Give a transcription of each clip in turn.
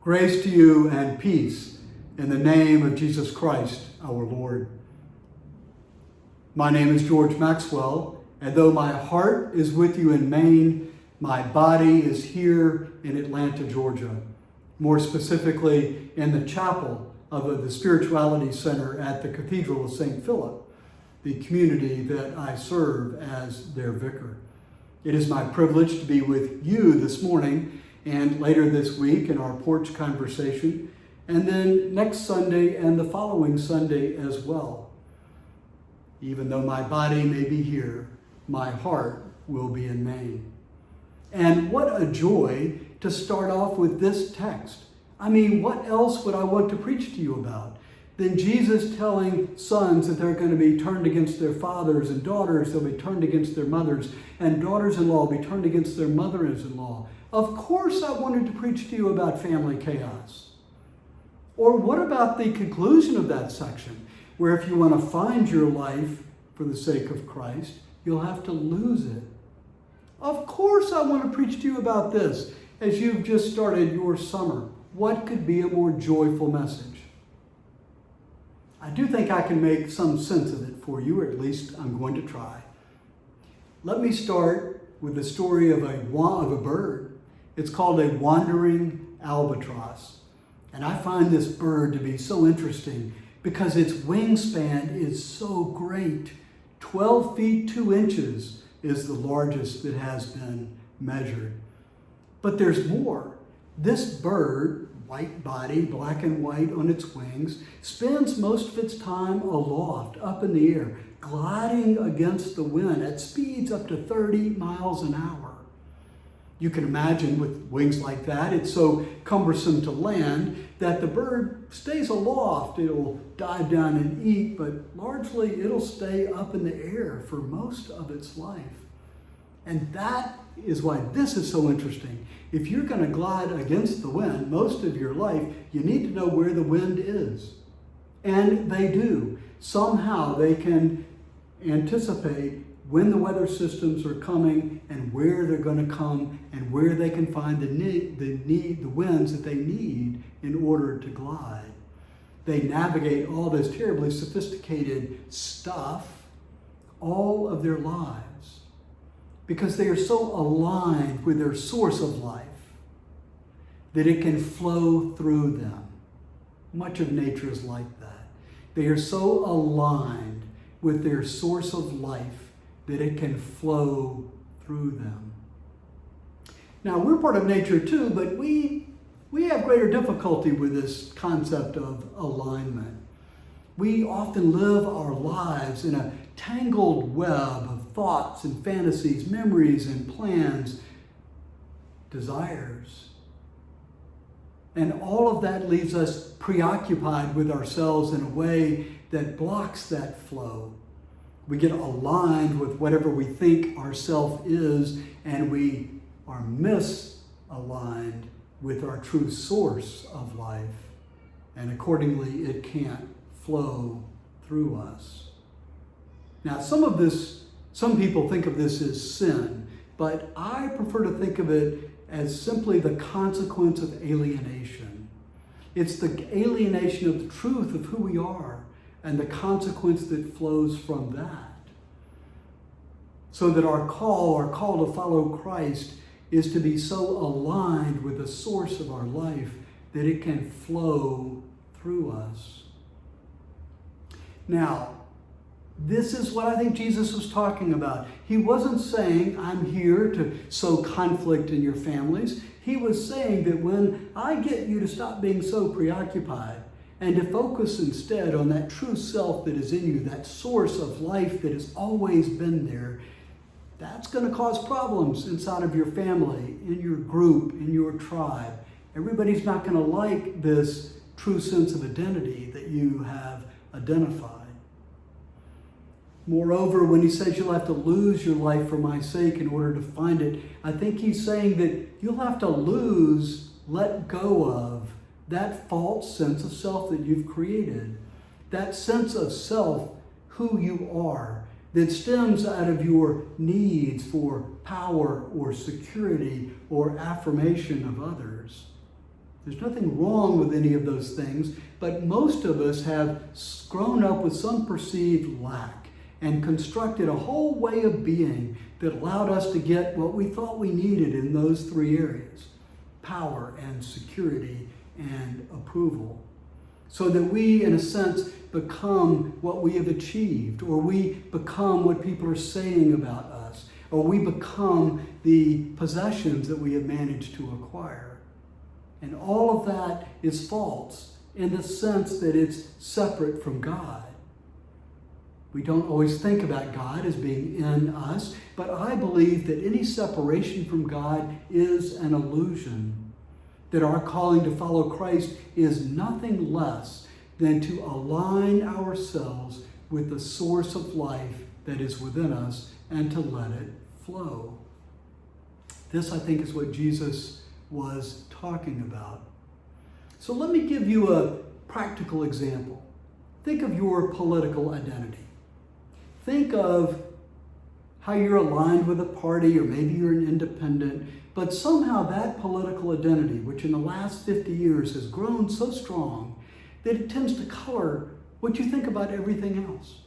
Grace to you and peace in the name of Jesus Christ, our Lord. My name is George Maxwell, and though my heart is with you in Maine, my body is here in Atlanta, Georgia. More specifically, in the chapel of the Spirituality Center at the Cathedral of St. Philip, the community that I serve as their vicar. It is my privilege to be with you this morning and later this week in our porch conversation, and then next Sunday and the following Sunday as well. Even though my body may be here, my heart will be in Maine. And what a joy to start off with this text. I mean, what else would I want to preach to you about than Jesus telling sons that they're going to be turned against their fathers, and daughters, they'll be turned against their mothers, and daughters-in-law will be turned against their mothers-in-law. Of course I wanted to preach to you about family chaos. Or what about the conclusion of that section, where if you want to find your life for the sake of Christ, you'll have to lose it. Of course I want to preach to you about this as you've just started your summer. What could be a more joyful message? I do think I can make some sense of it for you, or at least I'm going to try. Let me start with the story of a bird. It's called a wandering albatross. And I find this bird to be so interesting because its wingspan is so great. 12 feet 2 inches is the largest that has been measured. But there's more. This bird, white body, black and white on its wings, spends most of its time aloft, up in the air, gliding against the wind at speeds up to 30 miles an hour. You can imagine with wings like that, it's so cumbersome to land that the bird stays aloft. It'll dive down and eat, but largely it'll stay up in the air for most of its life. And that is why this is so interesting. If you're going to glide against the wind most of your life, you need to know where the wind is. And they do. Somehow they can anticipate when the weather systems are coming and where they're going to come and where they can find the winds that they need in order to glide. They navigate all this terribly sophisticated stuff all of their lives because they are so aligned with their source of life that it can flow through them. Much of nature is like that. They are so aligned with their source of life that it can flow through them. Now, we're part of nature too, but we have greater difficulty with this concept of alignment. We often live our lives in a tangled web of thoughts and fantasies, memories and plans, desires. And all of that leaves us preoccupied with ourselves in a way that blocks that flow. We get aligned with whatever we think ourself is, and we are misaligned with our true source of life. And accordingly, it can't flow through us. Now, some people think of this as sin, but I prefer to think of it as simply the consequence of alienation. It's the alienation of the truth of who we are and the consequence that flows from that. So that our call to follow Christ is to be so aligned with the source of our life that it can flow through us. Now, this is what I think Jesus was talking about. He wasn't saying, I'm here to sow conflict in your families. He was saying that when I get you to stop being so preoccupied and to focus instead on that true self that is in you, that source of life that has always been there, that's going to cause problems inside of your family, in your group, in your tribe. Everybody's not going to like this true sense of identity that you have identified. Moreover, when he says you'll have to lose your life for my sake in order to find it, I think he's saying that you'll have to let go of that false sense of self that you've created. That sense of self, who you are, that stems out of your needs for power or security or affirmation of others. There's nothing wrong with any of those things, but most of us have grown up with some perceived lack and constructed a whole way of being that allowed us to get what we thought we needed in those three areas: power and security and approval. So that we, in a sense, become what we have achieved, or we become what people are saying about us, or we become the possessions that we have managed to acquire. And all of that is false in the sense that it's separate from God. We don't always think about God as being in us, but I believe that any separation from God is an illusion. That our calling to follow Christ is nothing less than to align ourselves with the source of life that is within us and to let it flow. This, I think, is what Jesus was talking about. So let me give you a practical example. Think of your political identity. Think of how you're aligned with a party, or maybe you're an independent, but somehow that political identity, which in the last 50 years has grown so strong that it tends to color what you think about everything else.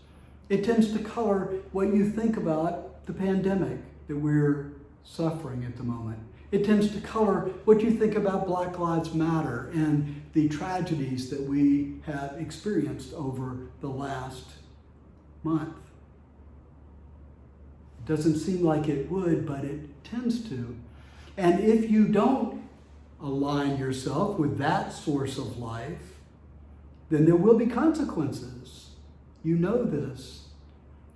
It tends to color what you think about the pandemic that we're suffering at the moment. It tends to color what you think about Black Lives Matter and the tragedies that we have experienced over the last month. It doesn't seem like it would, but it tends to. And if you don't align yourself with that source of life, then there will be consequences. You know this.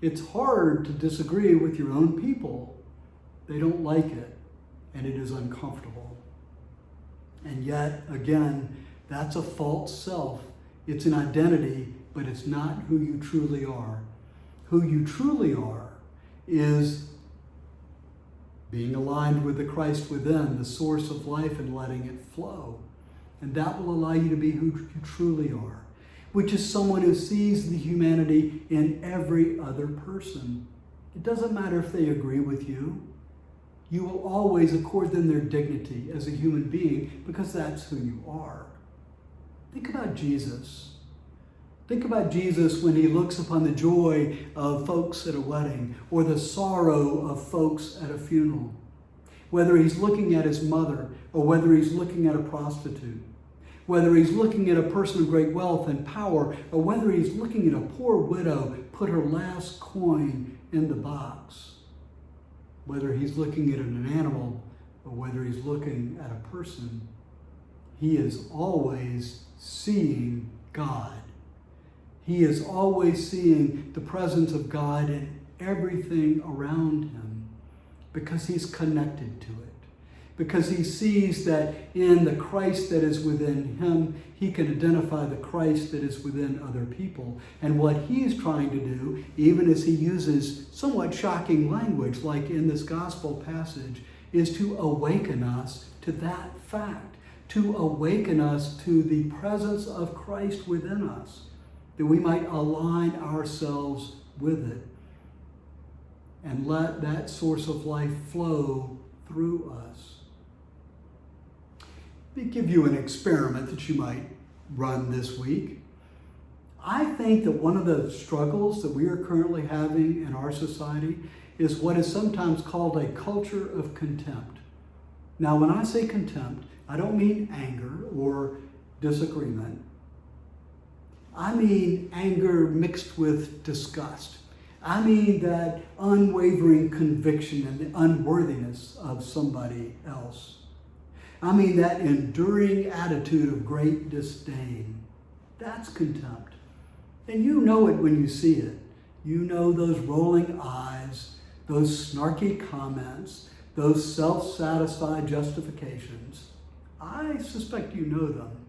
It's hard to disagree with your own people. They don't like it, and it is uncomfortable. And yet, again, that's a false self. It's an identity, but it's not who you truly are. Who you truly are is being aligned with the Christ within, the source of life, and letting it flow. And that will allow you to be who you truly are, which is someone who sees the humanity in every other person. It doesn't matter if they agree with you. You will always accord them their dignity as a human being because that's who you are. Think about Jesus. Think about Jesus when he looks upon the joy of folks at a wedding or the sorrow of folks at a funeral. Whether he's looking at his mother or whether he's looking at a prostitute. Whether he's looking at a person of great wealth and power or whether he's looking at a poor widow put her last coin in the box. Whether he's looking at an animal or whether he's looking at a person, he is always seeing God. He is always seeing the presence of God in everything around him because he's connected to it. Because he sees that in the Christ that is within him, he can identify the Christ that is within other people. And what he's trying to do, even as he uses somewhat shocking language like in this gospel passage, is to awaken us to that fact, to awaken us to the presence of Christ within us, that we might align ourselves with it and let that source of life flow through us. Let me give you an experiment that you might run this week. I think that one of the struggles that we are currently having in our society is what is sometimes called a culture of contempt. Now, when I say contempt, I don't mean anger or disagreement. I mean anger mixed with disgust. I mean that unwavering conviction and the unworthiness of somebody else. I mean that enduring attitude of great disdain. That's contempt. And you know it when you see it. You know those rolling eyes, those snarky comments, those self-satisfied justifications. I suspect you know them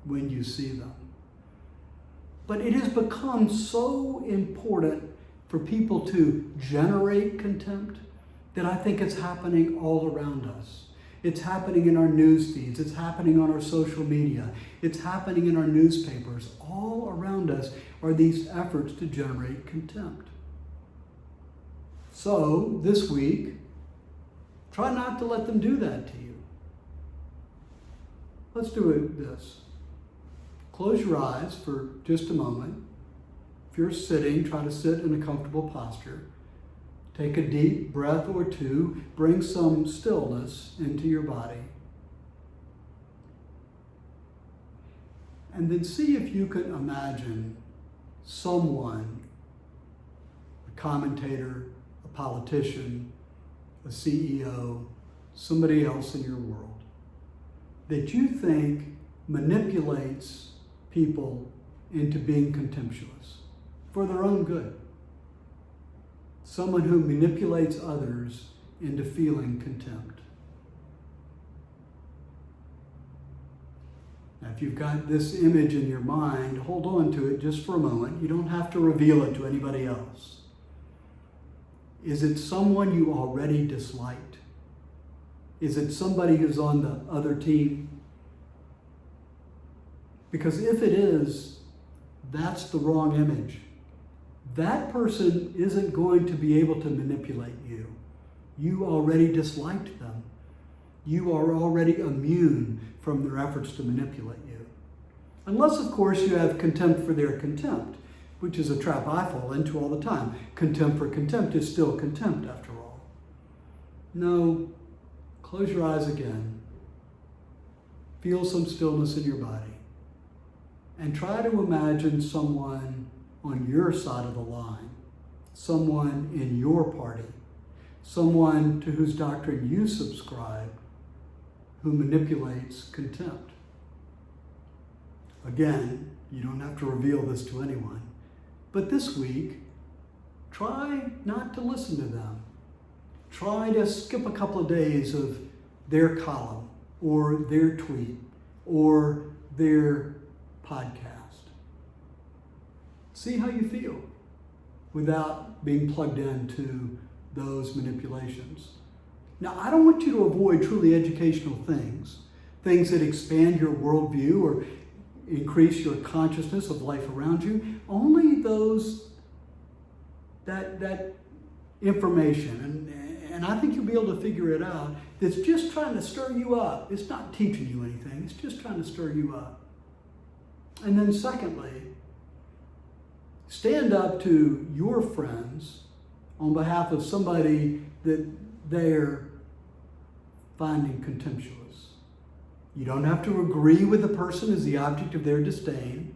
when you see them. But it has become so important for people to generate contempt that I think it's happening all around us. It's happening in our news feeds. It's happening on our social media. It's happening in our newspapers. All around us are these efforts to generate contempt. So this week, try not to let them do that to you. let's do this. Close your eyes for just a moment. If you're sitting, try to sit in a comfortable posture. Take a deep breath or two. Bring some stillness into your body. And then see if you can imagine someone, a commentator, a politician, a CEO, somebody else in your world, that you think manipulates people into being contemptuous for their own good. Someone who manipulates others into feeling contempt. Now, if you've got this image in your mind, hold on to it just for a moment. You don't have to reveal it to anybody else. Is it someone you already disliked? Is it somebody who's on the other team? Because if it is, that's the wrong image. That person isn't going to be able to manipulate you. You already disliked them. You are already immune from their efforts to manipulate you. Unless, of course, you have contempt for their contempt, which is a trap I fall into all the time. Contempt for contempt is still contempt, after all. No, close your eyes again. Feel some stillness in your body. And try to imagine someone on your side of the line, someone in your party, someone to whose doctrine you subscribe, who manipulates contempt. Again, you don't have to reveal this to anyone, but this week, try not to listen to them. Try to skip a couple of days of their column or their tweet or their podcast. See how you feel without being plugged into those manipulations. Now, I don't want you to avoid truly educational things that expand your worldview or increase your consciousness of life around you. Only those, that information, and I think you'll be able to figure it out, that's just trying to stir you up. It's not teaching you anything. It's just trying to stir you up. And then secondly, stand up to your friends on behalf of somebody that they're finding contemptuous. You don't have to agree with the person as the object of their disdain.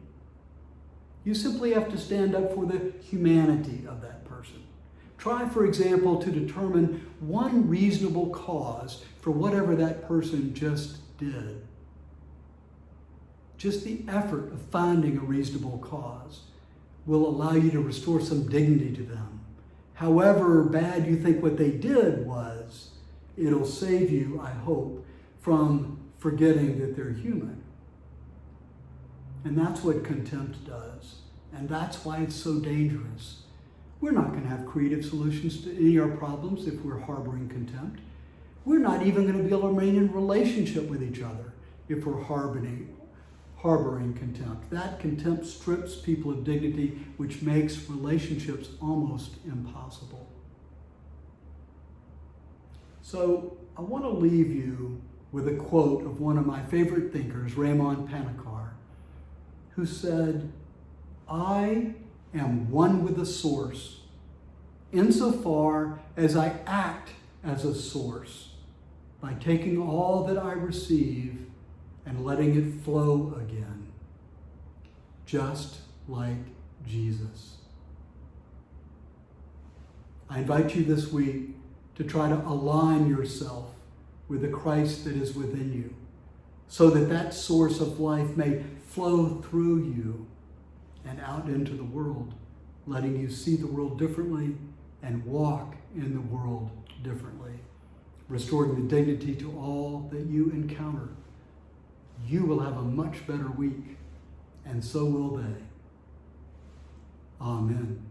You simply have to stand up for the humanity of that person. Try, for example, to determine one reasonable cause for whatever that person just did. Just the effort of finding a reasonable cause will allow you to restore some dignity to them. However bad you think what they did was, it'll save you, I hope, from forgetting that they're human. And that's what contempt does. And that's why it's so dangerous. We're not going to have creative solutions to any of our problems if we're harboring contempt. We're not even going to be able to remain in relationship with each other if we're harboring contempt. That contempt strips people of dignity, which makes relationships almost impossible. So I want to leave you with a quote of one of my favorite thinkers, Raymond Panikar, who said, "I am one with the source insofar as I act as a source by taking all that I receive and letting it flow again, just like Jesus." I invite you this week to try to align yourself with the Christ that is within you, so that that source of life may flow through you and out into the world, letting you see the world differently and walk in the world differently, restoring the dignity to all that you encounter. You will have a much better week, and so will they. Amen.